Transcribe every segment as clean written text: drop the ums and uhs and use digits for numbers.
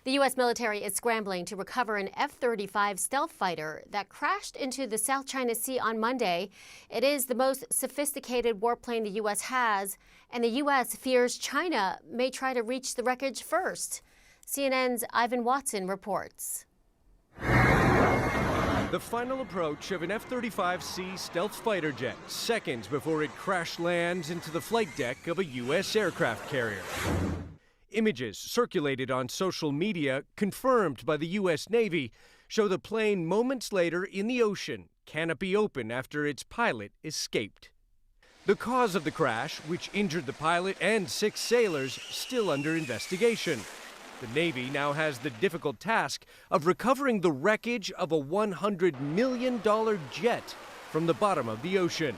The U.S. military is scrambling to recover an F-35 stealth fighter that crashed into the South China Sea on Monday. It is the most sophisticated warplane the U.S. has, and the U.S. fears China may try to reach the wreckage first. CNN's Ivan Watson reports. The final approach of an F-35C stealth fighter jet, seconds before it crash lands into the flight deck of a U.S. aircraft carrier. Images circulated on social media, confirmed by the U.S. Navy, show the plane moments later in the ocean, canopy open after its pilot escaped. The cause of the crash, which injured the pilot and 6 sailors, still under investigation. The Navy now has the difficult task of recovering the wreckage of a $100 million jet from the bottom of the ocean,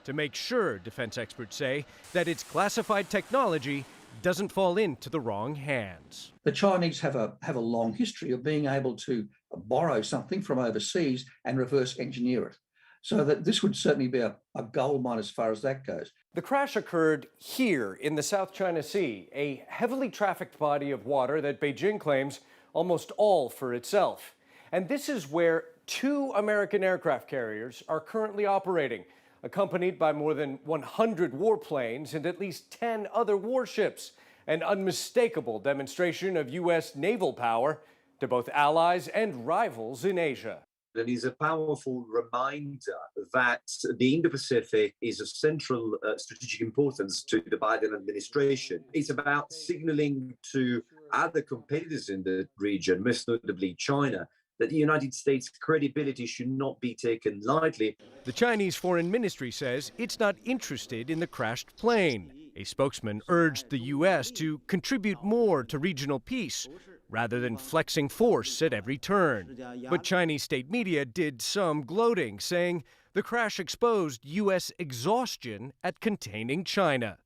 to make sure, defense experts say, that its classified technology doesn't fall into the wrong hands. The Chinese have a long history of being able to borrow something from overseas and reverse engineer it. So that this would certainly be a gold mine as far as that goes. The crash occurred here in the South China Sea, a heavily trafficked body of water that Beijing claims almost all for itself. And this is where 2 American aircraft carriers are currently operating, accompanied by more than 100 warplanes and at least 10 other warships, an unmistakable demonstration of U.S. naval power to both allies and rivals in Asia. It is a powerful reminder that the Indo-Pacific is of central strategic importance to the Biden administration. It's about signaling to other competitors in the region, most notably China, that the United States' credibility should not be taken lightly. The Chinese Foreign Ministry says it's not interested in the crashed plane. A spokesman urged the U.S. to contribute more to regional peace, rather than flexing force at every turn. But Chinese state media did some gloating, saying the crash exposed U.S. exhaustion at containing China.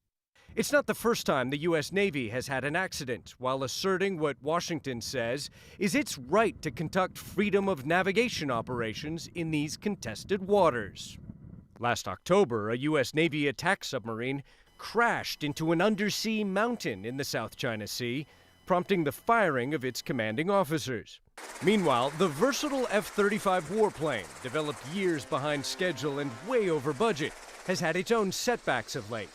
It's not the first time the U.S. Navy has had an accident, while asserting what Washington says is its right to conduct freedom of navigation operations in these contested waters. Last October, a U.S. Navy attack submarine crashed into an undersea mountain in the South China Sea, prompting the firing of its commanding officers. Meanwhile, the versatile F-35 warplane, developed years behind schedule and way over budget, has had its own setbacks of late.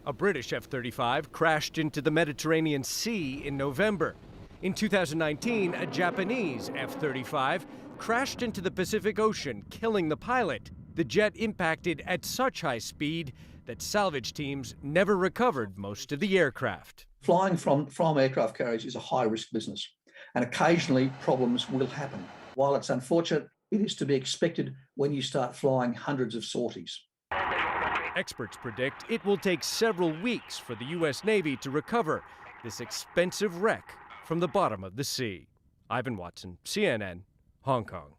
A British F-35 crashed into the Mediterranean Sea in November. In 2019, a Japanese F-35 crashed into the Pacific Ocean, killing the pilot. The jet impacted at such high speed that salvage teams never recovered most of the aircraft. Flying from aircraft carriers is a high-risk business, and occasionally problems will happen. While it's unfortunate, it is to be expected when you start flying hundreds of sorties. Experts predict it will take several weeks for the U.S. Navy to recover this expensive wreck from the bottom of the sea. Ivan Watson, CNN, Hong Kong.